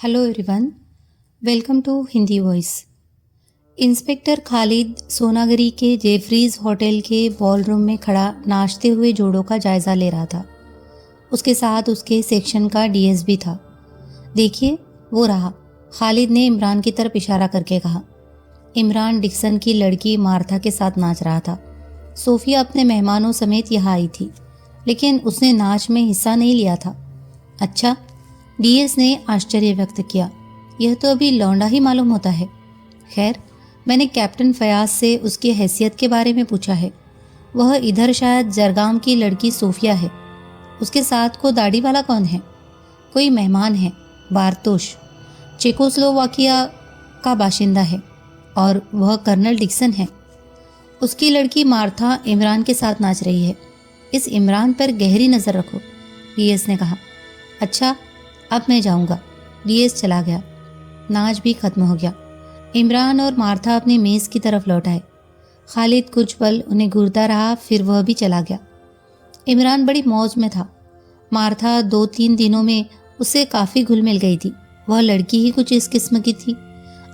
Hello everyone, welcome to Hindi voice. Inspector Khalid Sonagari के Jeffreys hotel के ballroom में खड़ा नाचते हुए जोड़ों का जायज़ा ले रहा था। उसके साथ उसके सेक्शन का डीएसपी था। देखिए, वो रहा। खालिद ने इमरान की तरफ इशारा करके कहा। इमरान डिक्सन की लड़की मार्था के साथ नाच रहा था। सोफिया अपने मेहमानों समेत यहाँ आई थी, लेकिन उसने नाच में हिस्सा नहीं लिया था। अच्छा, डीएस ने आश्चर्य व्यक्त किया। यह तो अभी लौंडा ही मालूम होता है। खैर, मैंने कैप्टन फयाज से उसकी हैसियत के बारे में पूछा है। वह इधर शायद जरगाम की लड़की सोफिया है। उसके साथ को दाढ़ी वाला कौन है? कोई मेहमान है, बारतोश, चेकोस्लोवाकिया का बाशिंदा है, और वह कर्नल डिक्सन है। उसकी लड़की मार्था इमरान के साथ नाच रही है। इस इमरान पर गहरी नज़र रखो, डीएस ने कहा। अच्छा, अब मैं जाऊंगा। डीएस चला गया। नाच भी खत्म हो गया। इमरान और मार्था अपनी मेज़ की तरफ लौट आए। खालिद कुछ पल उन्हें घूरता रहा, फिर वह भी चला गया। इमरान बड़ी मौज में था। मार्था 2-3 दिनों में उससे काफ़ी घुल मिल गई थी। वह लड़की ही कुछ इस किस्म की थी।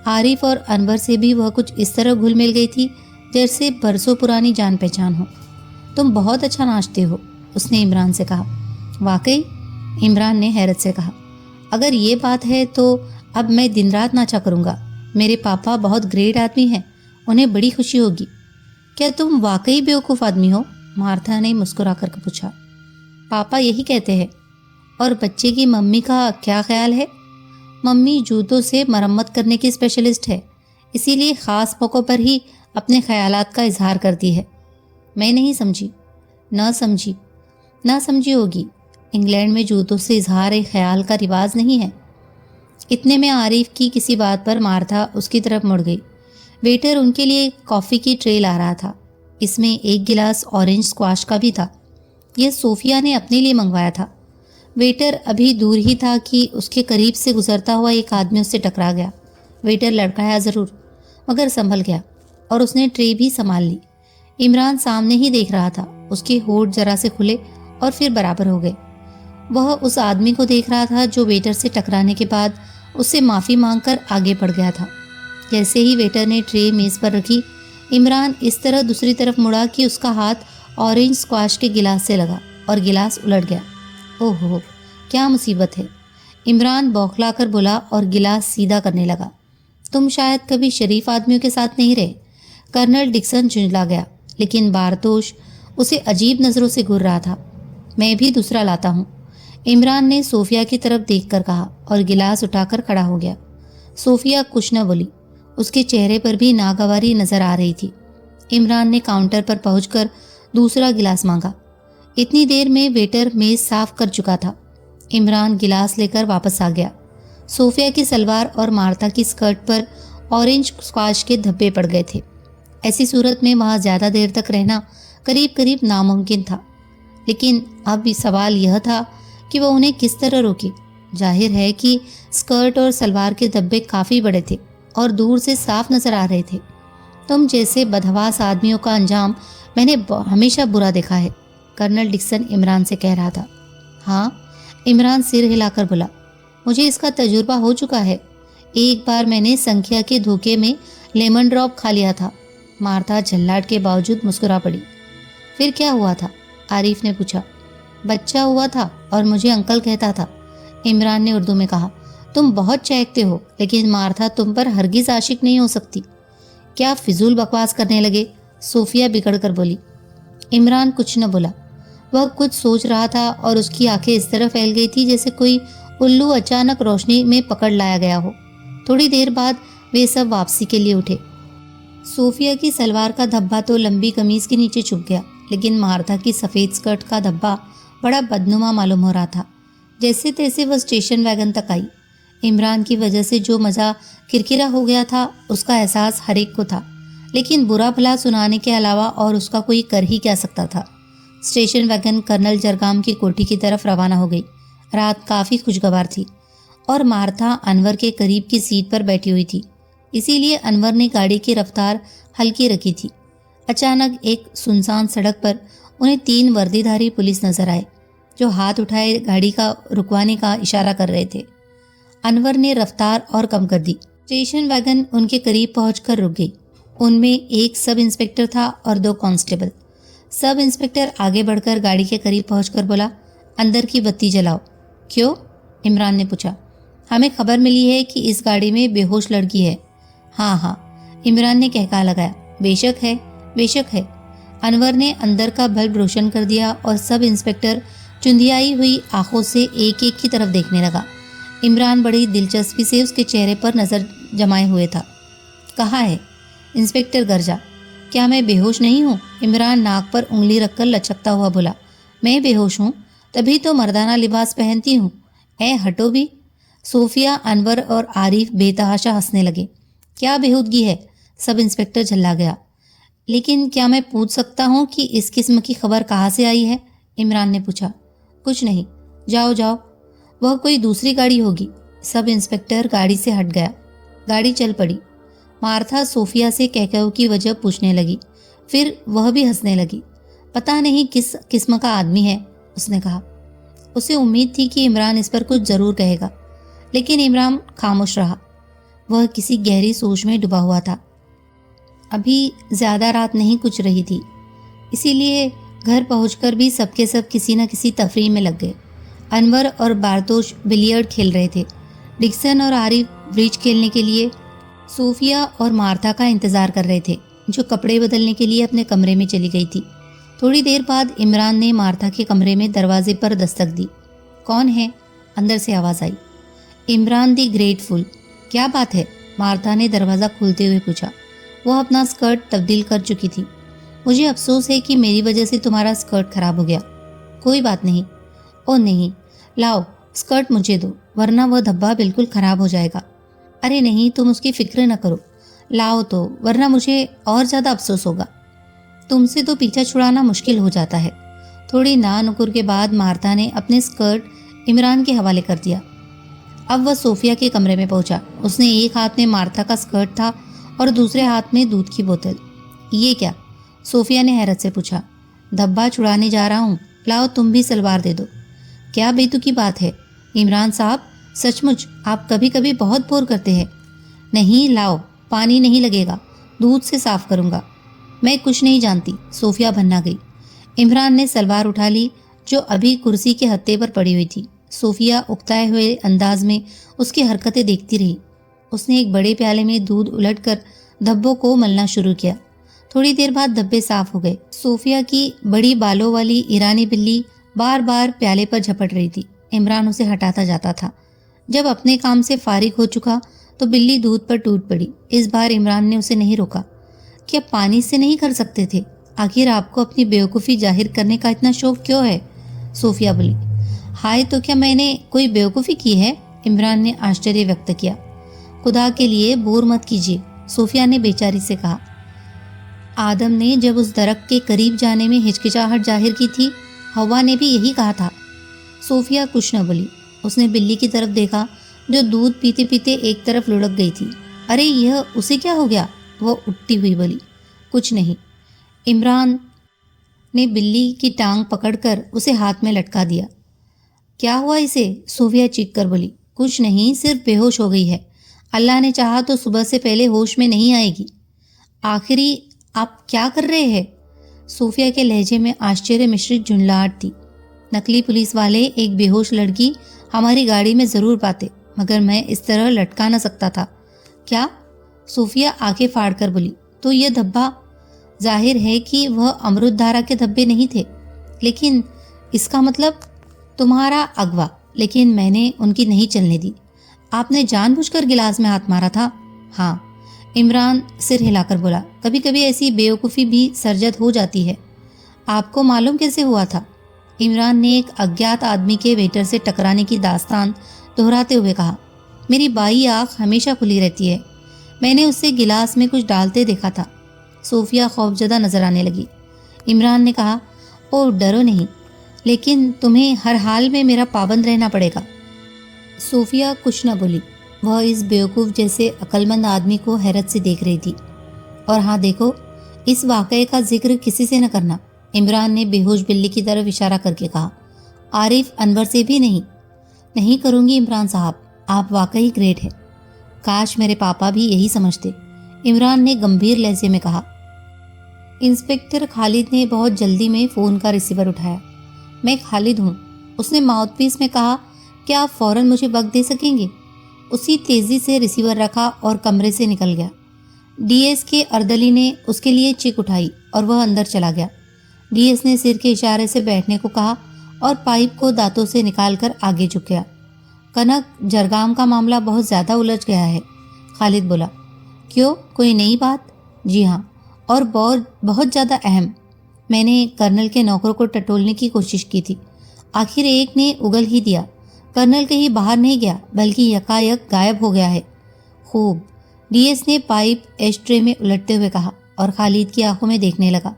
आरिफ और अनवर से भी वह कुछ इस तरह घुल मिल गई थी जैसे बरसों पुरानी जान पहचान हो। तुम बहुत अच्छा नाचते हो, उसने इमरान से कहा। वाकई? इमरान ने हैरत से कहा। अगर ये बात है तो अब मैं दिन रात नाचा करूँगा। मेरे पापा बहुत ग्रेट आदमी हैं, उन्हें बड़ी खुशी होगी। क्या तुम वाकई बेवकूफ़ आदमी हो? मार्था ने मुस्कुरा कर पूछा। पापा यही कहते हैं। और बच्चे की मम्मी का क्या ख्याल है? मम्मी जूतों से मरम्मत करने की स्पेशलिस्ट है, इसीलिए ख़ास मौक़ों पर ही अपने ख्यालात का इजहार करती है। मैं नहीं समझी। ना समझी होगी। इंग्लैंड में जूतों से इजहार ख्याल का रिवाज नहीं है। इतने में आरिफ की किसी बात पर मार्था उसकी तरफ मुड़ गई। वेटर उनके लिए कॉफ़ी की ट्रे ला रहा था। इसमें 1 गिलास ऑरेंज स्क्वाश का भी था। यह सोफिया ने अपने लिए मंगवाया था। वेटर अभी दूर ही था कि उसके करीब से गुजरता हुआ एक आदमी उससे टकरा गया। वेटर लड़खड़ाया ज़रूर, मगर संभल गया और उसने ट्रे भी संभाल ली। इमरान सामने ही देख रहा था। उसके होठ जरा से खुले और फिर बराबर हो गए। वह उस आदमी को देख रहा था जो वेटर से टकराने के बाद उससे माफ़ी मांगकर आगे बढ़ गया था। जैसे ही वेटर ने ट्रे मेज़ पर रखी, इमरान इस तरह दूसरी तरफ मुड़ा कि उसका हाथ ऑरेंज स्क्वाश के गिलास से लगा और गिलास उलट गया। ओहो, क्या मुसीबत है! इमरान बौखला कर बोला और गिलास सीधा करने लगा। तुम शायद कभी शरीफ आदमियों के साथ नहीं रहे। कर्नल डिक्सन झुंझला गया, लेकिन बारतोश उसे अजीब नज़रों से घूर रहा था। मैं भी दूसरा लाता हूँ, इमरान ने सोफिया की तरफ देखकर कहा और गिलास उठाकर खड़ा हो गया। सोफिया कुछ न बोली। उसके चेहरे पर भी नागवारी नजर आ रही थी। इमरान ने काउंटर पर पहुंचकर दूसरा गिलास मांगा। इतनी देर में वेटर मेज साफ कर चुका था। इमरान गिलास लेकर वापस आ गया। सोफिया की सलवार और मार्था की स्कर्ट पर ऑरेंज स्क्वाश के धब्बे पड़ गए थे। ऐसी सूरत में वहाँ ज़्यादा देर तक रहना करीब करीब नामुमकिन था। लेकिन अब सवाल यह था कि वह उन्हें किस तरह रोके। जाहिर है कि स्कर्ट और सलवार के धब्बे काफ़ी बड़े थे और दूर से साफ नजर आ रहे थे। तुम जैसे बदहवास आदमियों का अंजाम मैंने हमेशा बुरा देखा है, कर्नल डिक्सन इमरान से कह रहा था। हाँ, इमरान सिर हिलाकर बोला। मुझे इसका तजुर्बा हो चुका है। एक बार मैंने संख्या के धोखे में लेमन ड्रॉप खा लिया था। मार्था झल्लाट के बावजूद मुस्कुरा पड़ी। फिर क्या हुआ था? आरिफ ने पूछा। बच्चा हुआ था और मुझे अंकल कहता था, इमरान ने उर्दू में कहा। तुम बहुत चहकते हो, लेकिन मार्था तुम पर हरगिज आशिक नहीं हो सकती। क्या फिजूल बकवास करने लगे? सोफिया बिगड़ कर बोली। इमरान कुछ न बोला। वह कुछ सोच रहा था और उसकी आंखें इस तरह फैल गई थी जैसे कोई उल्लू अचानक रोशनी में पकड़ लाया गया हो। थोड़ी देर बाद वे सब वापसी के लिए उठे। सोफिया की सलवार का धब्बा तो लंबी कमीज के नीचे छुप गया, लेकिन मार्था की सफ़ेद स्कर्ट का धब्बा बड़ा बदनुमा मालूम हो रहा था। जैसे तैसे वह स्टेशन वैगन तक आई। इमरान की वजह से जो मज़ा किरकिरा हो गया था, उसका एहसास हर एक को था, लेकिन बुरा भला सुनाने के अलावा और उसका कोई कर ही क्या सकता था। स्टेशन वैगन कर्नल जरगाम की कोठी की तरफ रवाना हो गई। रात काफ़ी खुशगवार थी और मार्था अनवर के करीब की सीट पर बैठी हुई थी, इसीलिए अनवर ने गाड़ी की रफ्तार हल्की रखी थी। अचानक एक सुनसान सड़क पर उन्हें 3 वर्दीधारी पुलिस नजर आए, जो हाथ उठाए गाड़ी का रुकवाने का इशारा कर रहे थे। अनवर ने रफ्तार और कम कर दी। स्टेशन वैगन उनके करीब पहुंचकर रुक गई। उनमें एक सब इंस्पेक्टर था और 2 कांस्टेबल। सब इंस्पेक्टर आगे बढ़कर गाड़ी के करीब पहुंचकर बोला, अंदर की बत्ती जलाओ। क्यों? इमरान ने पूछा। हमें खबर मिली है कि इस गाड़ी में बेहोश लड़की है। हाँ हाँ, इमरान ने कहका लगाया। बेशक है, बेशक है। अनवर ने अंदर का बल्ब रोशन कर दिया और सब इंस्पेक्टर चुंधियाई हुई आंखों से एक एक की तरफ देखने लगा। इमरान बड़ी दिलचस्पी से उसके चेहरे पर नज़र जमाए हुए था। कहाँ है? इंस्पेक्टर गरजा। क्या मैं बेहोश नहीं हूँ? इमरान नाक पर उंगली रखकर लचकता हुआ बोला। मैं बेहोश हूँ, तभी तो मर्दाना लिबास पहनती हूँ। ऐ हटो भी। सोफिया, अनवर और आरिफ बेतहाशा हंसने लगे। क्या बेहूदगी है? सब इंस्पेक्टर झल्ला गया। लेकिन क्या मैं पूछ सकता हूँ कि इस किस्म की खबर कहाँ से आई है? इमरान ने पूछा। कुछ नहीं, जाओ जाओ, वह कोई दूसरी गाड़ी होगी। सब इंस्पेक्टर गाड़ी से हट गया। गाड़ी चल पड़ी। मार्था सोफिया से कहकहो की वजह पूछने लगी। फिर वह भी हंसने लगी। पता नहीं किस किस्म का आदमी है, उसने कहा। उसे उम्मीद थी कि इमरान इस पर कुछ जरूर कहेगा, लेकिन इमरान खामोश रहा। वह किसी गहरी सोच में डूबा हुआ था। अभी ज्यादा रात नहीं कुछ रही थी, इसीलिए घर पहुंचकर भी सबके सब किसी न किसी तफरीह में लग गए। अनवर और बारतोश बिलियर्ड खेल रहे थे। डिक्सन और आरिफ ब्रिज खेलने के लिए सोफिया और मार्था का इंतजार कर रहे थे, जो कपड़े बदलने के लिए अपने कमरे में चली गई थी। थोड़ी देर बाद इमरान ने मार्था के कमरे में दरवाजे पर दस्तक दी। कौन है? अंदर से आवाज़ आई। इमरान दी ग्रेटफुल। क्या बात है? मार्था ने दरवाज़ा खोलते हुए पूछा। वह अपना स्कर्ट तब्दील कर चुकी थी। मुझे अफसोस है कि मेरी वजह से तुम्हारा स्कर्ट खराब हो गया। कोई बात नहीं। ओ नहीं, लाओ स्कर्ट मुझे दो, वरना वह धब्बा बिल्कुल खराब हो जाएगा। अरे नहीं, तुम उसकी फिक्र न करो, लाओ तो, वरना मुझे और ज़्यादा अफसोस होगा। तुमसे तो पीछा छुड़ाना मुश्किल हो जाता है। थोड़ी नानुकुर के बाद मार्था ने अपने स्कर्ट इमरान के हवाले कर दिया। अब वह सोफिया के कमरे में पहुंचा। उसने एक हाथ में मार्था का स्कर्ट था और दूसरे हाथ में दूध की बोतल। ये क्या? सोफिया ने हैरत से पूछा। धब्बा छुड़ाने जा रहा हूँ, लाओ तुम भी सलवार दे दो। क्या बेतुकी बात है इमरान साहब, सचमुच आप कभी कभी बहुत बोर करते हैं। नहीं, लाओ, पानी नहीं लगेगा, दूध से साफ करूँगा। मैं कुछ नहीं जानती, सोफिया भन्ना गई। इमरान ने सलवार उठा ली, जो अभी कुर्सी के हत्थे पर पड़ी हुई थी। सोफिया उकताए हुए अंदाज में उसकी हरकतें देखती रही। उसने एक बड़े प्याले में दूध उलटकर धब्बों को मलना शुरू किया। थोड़ी देर बाद धब्बे साफ हो गए। सोफिया की बड़ी बालों वाली ईरानी बिल्ली बार बार प्याले पर झपट रही थी। इमरान उसे हटाता जाता था। जब अपने काम से फारिग हो चुका तो बिल्ली दूध पर टूट पड़ी। इस बार इमरान ने उसे नहीं रोका। क्या पानी से नहीं कर सकते थे? आखिर आपको अपनी बेवकूफ़ी जाहिर करने का इतना शौक क्यों है? सोफिया बोली। हाय, तो क्या मैंने कोई बेवकूफ़ी की है? इमरान ने आश्चर्य व्यक्त किया। खुदा के लिए बोर मत कीजिए, सोफिया ने बेचारी से कहा। आदम ने जब उस दरख्त के करीब जाने में हिचकिचाहट जाहिर की थी, हवा ने भी यही कहा था। सोफिया कुछ न बोली। उसने बिल्ली की तरफ देखा, जो दूध पीते पीते एक तरफ लुढ़क गई थी। अरे यह उसे क्या हो गया? वह उठती हुई बोली। कुछ नहीं। इमरान ने बिल्ली की टांग पकड़कर उसे हाथ में लटका दिया। क्या हुआ इसे? सोफिया चीख कर बोली। कुछ नहीं, सिर्फ बेहोश हो गई है। अल्लाह ने चाहा तो सुबह से पहले होश में नहीं आएगी। आखिरी आप क्या कर रहे हैं? सोफिया के लहजे में आश्चर्य मिश्रित झुंझलाहट थी। नकली पुलिस वाले एक बेहोश लड़की हमारी गाड़ी में ज़रूर पाते, मगर मैं इस तरह लटका न सकता था। क्या? सोफिया आंखें फाड़ कर बोली। तो यह धब्बा? जाहिर है कि वह अमृत धारा के धब्बे नहीं थे, लेकिन इसका मतलब तुम्हारा अगवा। लेकिन मैंने उनकी नहीं चलने दी। आपने जानबूझकर गिलास में हाथ मारा था? हाँ, इमरान सिर हिलाकर बोला। कभी कभी ऐसी बेवकूफ़ी भी सरजद हो जाती है। आपको मालूम कैसे हुआ था? इमरान ने एक अज्ञात आदमी के वेटर से टकराने की दास्तान दोहराते हुए कहा। मेरी बाई आँख हमेशा खुली रहती है। मैंने उससे गिलास में कुछ डालते देखा था। सोफिया खौफजदा नजर आने लगी। इमरान ने कहा, ओह डरो नहीं, लेकिन तुम्हें हर हाल में मेरा पाबंद रहना पड़ेगा। सोफिया कुछ न बोली। वह इस बेवकूफ़ जैसे अक्लमंद आदमी को हैरत से देख रही थी। और हाँ देखो, इस वाक़ये का जिक्र किसी से न करना, इमरान ने बेहोश बिल्ली की तरफ इशारा करके कहा। आरिफ, अनवर से भी नहीं। नहीं करूँगी इमरान साहब, आप वाकई ग्रेट हैं। काश मेरे पापा भी यही समझते, इमरान ने गंभीर लहजे में कहा। इंस्पेक्टर खालिद ने बहुत जल्दी में फ़ोन का रिसीवर उठाया। मैं खालिद हूँ, उसने माउथपीस में कहा। क्या आप फ़ौरन मुझे वक्त दे सकेंगे? उसी तेज़ी से रिसीवर रखा और कमरे से निकल गया। डीएस के अर्दली ने उसके लिए चिक उठाई और वह अंदर चला गया। डीएस ने सिर के इशारे से बैठने को कहा और पाइप को दांतों से निकालकर आगे झुक गया। कनक, जरगाम का मामला बहुत ज़्यादा उलझ गया है, खालिद बोला। क्यों, कोई नई बात? जी हाँ, और बहुत ज़्यादा अहम। मैंने कर्नल के नौकर को टटोलने की कोशिश की थी, आखिर एक ने उगल ही दिया। कर्नल कहीं बाहर नहीं गया, बल्कि यकायक गायब हो गया है। खूब, डीएस ने पाइप एस्ट्रे में उलटते हुए कहा और खालिद की आंखों में देखने लगा।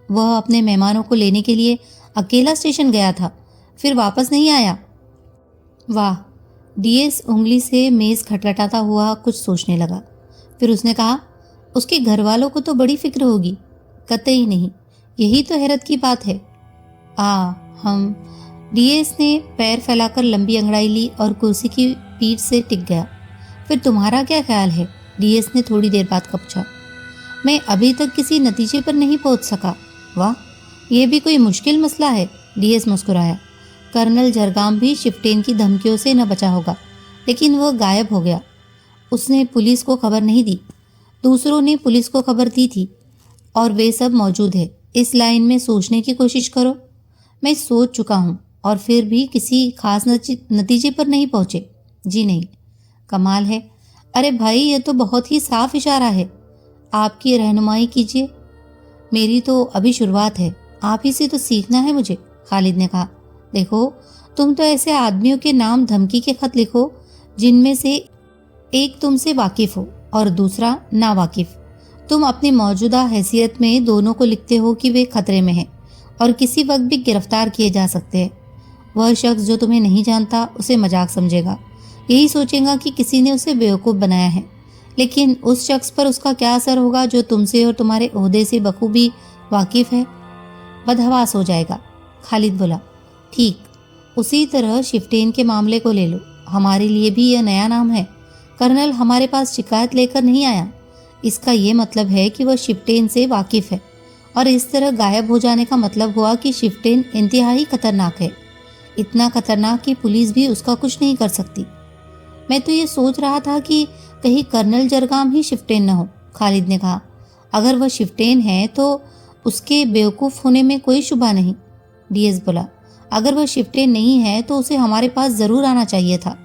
वह अपने मेहमानों को लेने के लिए अकेला स्टेशन गया था, फिर वापस नहीं आया? वाह, डीएस उंगली से मेज़ खटखटाता हुआ कुछ सोचने लगा। फिर उसने कहा, उसके घर वालों को तो बड़ी फिक्र होगी। कतई नहीं, यही तो हैरत की बात है। हम डीएस ने पैर फैलाकर लंबी अंगड़ाई ली और कुर्सी की पीठ से टिक गया। फिर तुम्हारा क्या ख्याल है? डीएस ने थोड़ी देर बाद पूछा। मैं अभी तक किसी नतीजे पर नहीं पहुंच सका। वाह, यह भी कोई मुश्किल मसला है, डीएस मुस्कुराया। कर्नल जरगाम भी शिफ्टेन की धमकियों से न बचा होगा, लेकिन वह गायब हो गया। उसने पुलिस को खबर नहीं दी, दूसरों ने पुलिस को खबर दी थी और वे सब मौजूद है। इस लाइन में सोचने की कोशिश करो। मैं सोच चुका हूँ और फिर भी किसी खास नतीजे पर नहीं पहुँचे। जी नहीं। कमाल है। अरे भाई, ये तो बहुत ही साफ इशारा है। आपकी रहनुमाई कीजिए। मेरी तो अभी शुरुआत है, आप ही से तो सीखना है मुझे, खालिद ने कहा। देखो, तुम तो ऐसे आदमियों के नाम धमकी के खत लिखो जिनमें से एक तुमसे वाकिफ हो और दूसरा ना वाकिफ। तुम अपनी मौजूदा हैसियत में दोनों को लिखते हो कि वे खतरे में हैं और किसी वक्त भी गिरफ्तार किए जा सकते हैं। वह शख्स जो तुम्हें नहीं जानता उसे मजाक समझेगा, यही सोचेगा कि किसी ने उसे बेवकूफ़ बनाया है, लेकिन उस शख्स पर उसका क्या असर होगा जो तुमसे और तुम्हारे ओहदे से बखूबी वाकिफ है? बदहवास हो जाएगा, खालिद बोला। ठीक, उसी तरह शिफ्टेन के मामले को ले लो। हमारे लिए भी यह नया नाम है। कर्नल हमारे पास शिकायत लेकर नहीं आया, इसका ये मतलब है कि वह शिफ्टेन से वाकिफ है, और इस तरह गायब हो जाने का मतलब हुआ कि शिफ्टेन इंतहाई खतरनाक है, इतना खतरनाक कि पुलिस भी उसका कुछ नहीं कर सकती। मैं तो ये सोच रहा था कि कहीं कर्नल जरगाम ही शिफ्टेन न हो, खालिद ने कहा। अगर वह शिफ्टेन है तो उसके बेवकूफ़ होने में कोई शुबा नहीं, डीएस बोला। अगर वह शिफ्टेन नहीं है तो उसे हमारे पास ज़रूर आना चाहिए था।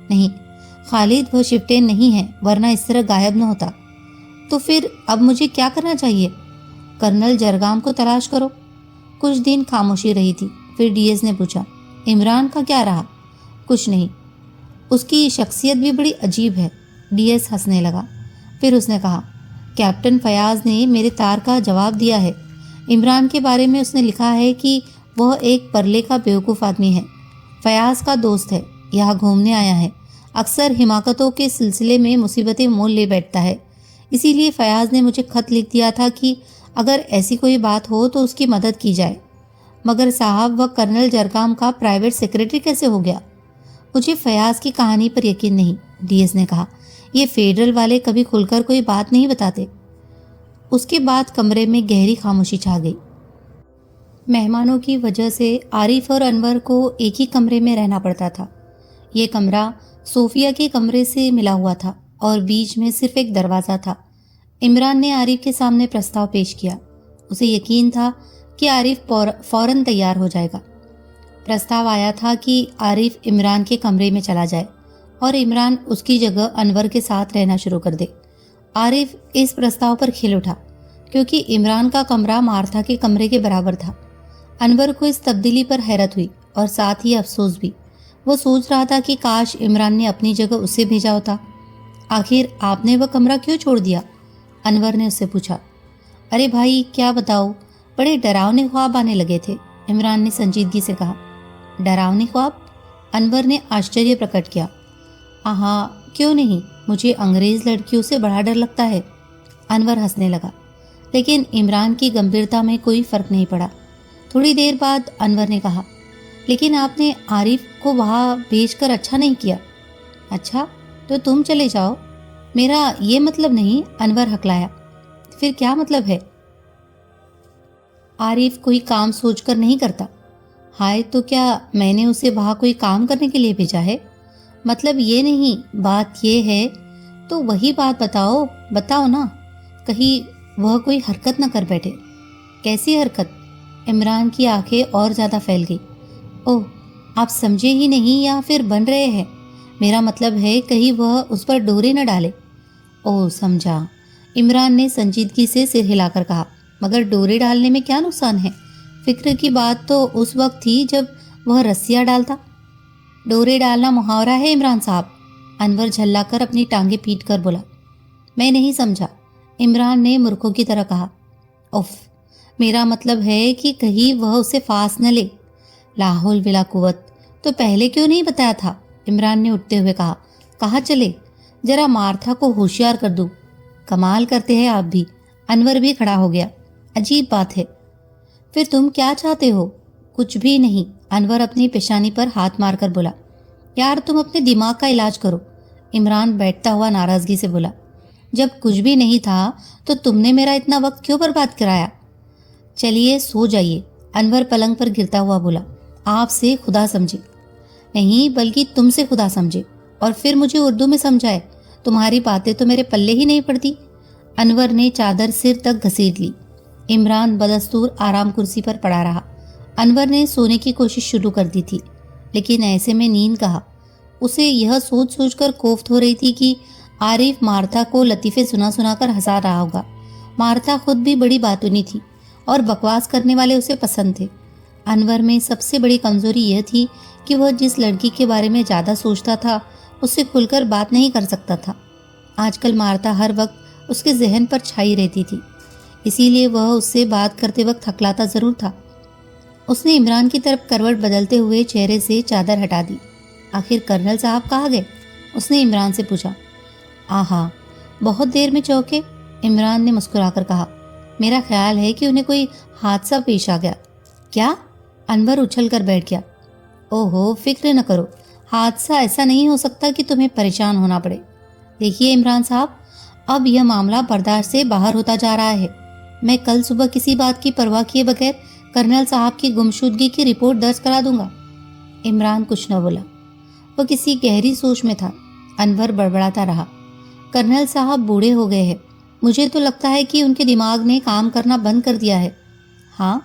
नहीं खालिद, वह शिफ्टेन नहीं है, वरना इस तरह गायब न होता। तो फिर अब मुझे क्या करना चाहिए? कर्नल जरगाम को तलाश करो। कुछ दिन खामोशी रही थी, फिर डीएस ने पूछा, इमरान का क्या रहा? कुछ नहीं, उसकी शख्सियत भी बड़ी अजीब है। डीएस हंसने लगा। फिर उसने कहा, कैप्टन फयाज ने मेरे तार का जवाब दिया है। इमरान के बारे में उसने लिखा है कि वह एक परले का बेवकूफ़ आदमी है, फयाज का दोस्त है, यहाँ घूमने आया है, अक्सर हिमाकतों के सिलसिले में मुसीबतें मोल ले बैठता है। इसीलिए फयाज ने मुझे खत लिख दिया था कि अगर ऐसी कोई बात हो तो उसकी मदद की जाए। मगर साहब, वह कर्नल जरगाम का प्राइवेट सेक्रेटरी कैसे हो गया? मुझे फयाज की कहानी पर यकीन नहीं, डीएस ने कहा। ये फेडरल वाले कभी खुलकर कोई बात नहीं बताते। उसके बाद कमरे में गहरी खामोशी छा गई। मेहमानों की वजह से आरिफ और अनवर को एक ही कमरे में रहना पड़ता था। ये कमरा सोफिया के कमरे से मिला हुआ था और बीच में सिर्फ एक दरवाज़ा था। इमरान ने आरिफ के सामने प्रस्ताव पेश किया। उसे यकीन था कि आरिफ फौरन तैयार हो जाएगा। प्रस्ताव आया था कि आरिफ इमरान के कमरे में चला जाए और इमरान उसकी जगह अनवर के साथ रहना शुरू कर दे। आरिफ इस प्रस्ताव पर खिल उठा क्योंकि इमरान का कमरा मार्था के कमरे के बराबर था। अनवर को इस तब्दीली पर हैरत हुई और साथ ही अफसोस भी। वो सोच रहा था कि काश इमरान ने अपनी जगह उसे भेजा होता। आखिर आपने वह कमरा क्यों छोड़ दिया? अनवर ने उससे पूछा। अरे भाई, क्या बताओ, बड़े डरावने ख्वाब आने लगे थे, इमरान ने संजीदगी से कहा। डरावने ख्वाब? अनवर ने आश्चर्य प्रकट किया। हाँ, क्यों नहीं, मुझे अंग्रेज़ लड़कियों से बड़ा डर लगता है। अनवर हंसने लगा, लेकिन इमरान की गंभीरता में कोई फ़र्क नहीं पड़ा। थोड़ी देर बाद अनवर ने कहा, लेकिन आपने आरिफ को वहाँ भेजकर अच्छा नहीं किया। अच्छा, तो तुम चले जाओ, मेरा ये मतलब नहीं, अनवर हकलाया। फिर क्या मतलब है? आरिफ कोई काम सोचकर नहीं करता। हाय, तो क्या मैंने उसे वहां कोई काम करने के लिए भेजा है? मतलब ये नहीं, बात ये है। तो वही बात बताओ, बताओ ना, कहीं वह कोई हरकत न कर बैठे। कैसी हरकत? इमरान की आंखें और ज्यादा फैल गई। ओह, आप समझे ही नहीं या फिर बन रहे हैं? मेरा मतलब है कहीं वह उस पर डोरे न डाले। ओह, समझा। इमरान ने संजीदगी से सिर हिलाकर कहा, मगर डोरे डालने में क्या नुकसान है? फिक्र की बात तो उस वक्त थी जब वह रस्सियां डालता। डोरे डालना मुहावरा है इमरान साहब। अनवर झल्लाकर अपनी टांगे पीट कर बोला। मैं नहीं समझा, इमरान ने मूर्खों की तरह कहा। उफ, मेरा मतलब है कि कहीं वह उसे फांस न ले। लाहौल बिला कुवत, तो पहले क्यों नहीं बताया था? इमरान ने उठते हुए कहा। कहाँ चले? जरा मार्था को होशियार कर दूं। कमाल करते हैं आप भी। अनवर भी खड़ा हो गया। अजीब बात है। फिर तुम क्या चाहते हो? कुछ भी नहीं, अनवर अपनी पेशानी पर हाथ मारकर बोला। यार, तुम अपने दिमाग का इलाज करो। इमरान बैठता हुआ नाराजगी से बोला। जब कुछ भी नहीं था तो तुमने मेरा इतना वक्त क्यों बर्बाद कराया? चलिए सो जाइए, अनवर पलंग पर गिरता हुआ बोला। आपसे खुदा समझे। नहीं, बल्कि तुमसे खुदा समझे, और फिर मुझे उर्दू में समझाए। तुम्हारी बातें तो मेरे पल्ले ही नहीं पड़ती। अनवर ने चादर सिर तक घसीट ली। इमरान बदस्तूर आराम कुर्सी पर पड़ा रहा। अनवर ने सोने की कोशिश शुरू कर दी थी, लेकिन ऐसे में नींद कहा। उसे यह सोच सोच कर कोफ्त हो रही थी कि आरिफ मार्था को लतीफ़े सुना सुनाकर हंसा रहा होगा। मार्था खुद भी बड़ी बातूनी थी और बकवास करने वाले उसे पसंद थे। अनवर में सबसे बड़ी कमजोरी यह थी कि वह जिस लड़की के बारे में ज़्यादा सोचता था उससे खुलकर बात नहीं कर सकता था। आजकल मार्था हर वक्त उसके जहन पर छाई रहती थी, इसीलिए वह उससे बात करते वक्त हकलाता ज़रूर था। उसने इमरान की तरफ करवट बदलते हुए चेहरे से चादर हटा दी। आखिर कर्नल साहब कहाँ गए? उसने इमरान से पूछा। आहा, बहुत देर में चौंके, इमरान ने मुस्कुराकर कहा। मेरा ख्याल है कि उन्हें कोई हादसा पेश आ गया। क्या? अनवर उछल कर बैठ गया। ओहो, फिक्र न करो, हादसा ऐसा नहीं हो सकता कि तुम्हें परेशान होना पड़े। देखिए इमरान साहब, अब यह मामला बर्दाश्त से बाहर होता जा रहा है। मैं कल सुबह किसी बात की परवाह किए बगैर कर्नल साहब की गुमशुदगी की रिपोर्ट दर्ज करा दूंगा। इमरान कुछ न बोला, वह किसी गहरी सोच में था। अनवर बड़बड़ाता रहा। कर्नल साहब बूढ़े हो गए हैं। मुझे तो लगता है कि उनके दिमाग ने काम करना बंद कर दिया है। हाँ?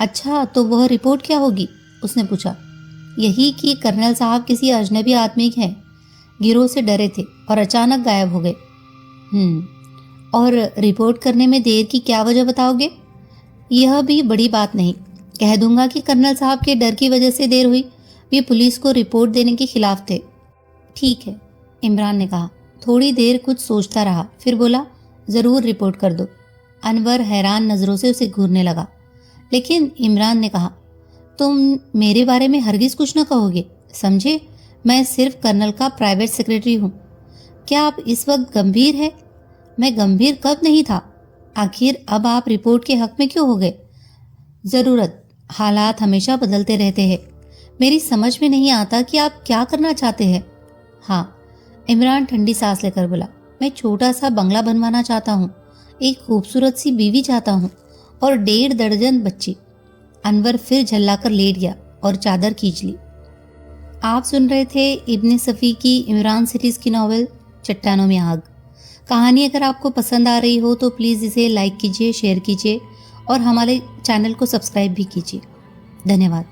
अच्छा, तो वह रिपोर्ट क्या होगी? उसने पूछा। यही कि कर्नल साहब किसी अजनबी आदमी हैं, गिरोह से डरे थे और अचानक गायब हो गए। और रिपोर्ट करने में देर की क्या वजह बताओगे? यह भी बड़ी बात नहीं, कह दूंगा कि कर्नल साहब के डर की वजह से देर हुई। वे पुलिस को रिपोर्ट देने के खिलाफ थे। ठीक है, इमरान ने कहा। थोड़ी देर कुछ सोचता रहा, फिर बोला, ज़रूर रिपोर्ट कर दो। अनवर हैरान नज़रों से उसे घूरने लगा। लेकिन इमरान ने कहा, तुम मेरे बारे में हरगिज़ कुछ न कहोगे, समझे? मैं सिर्फ कर्नल का प्राइवेट सेक्रेटरी हूँ। क्या आप इस वक्त गंभीर है? मैं गंभीर कब नहीं था? आखिर अब आप रिपोर्ट के हक में क्यों हो गए? ज़रूरत, हालात हमेशा बदलते रहते हैं। मेरी समझ में नहीं आता कि आप क्या करना चाहते हैं। हाँ, इमरान ठंडी सांस लेकर बोला। मैं छोटा सा बंगला बनवाना चाहता हूँ, एक खूबसूरत सी बीवी चाहता हूँ और 1.5 दर्जन बच्चे। अनवर फिर झल्लाकर लेट गया और चादर खींच ली। आप सुन रहे थे इब्ने सफ़ी की इमरान सिटीज़ की नॉवेल चट्टानों में आग। कहानी अगर आपको पसंद आ रही हो तो प्लीज़ इसे लाइक कीजिए, शेयर कीजिए और हमारे चैनल को सब्सक्राइब भी कीजिए। धन्यवाद।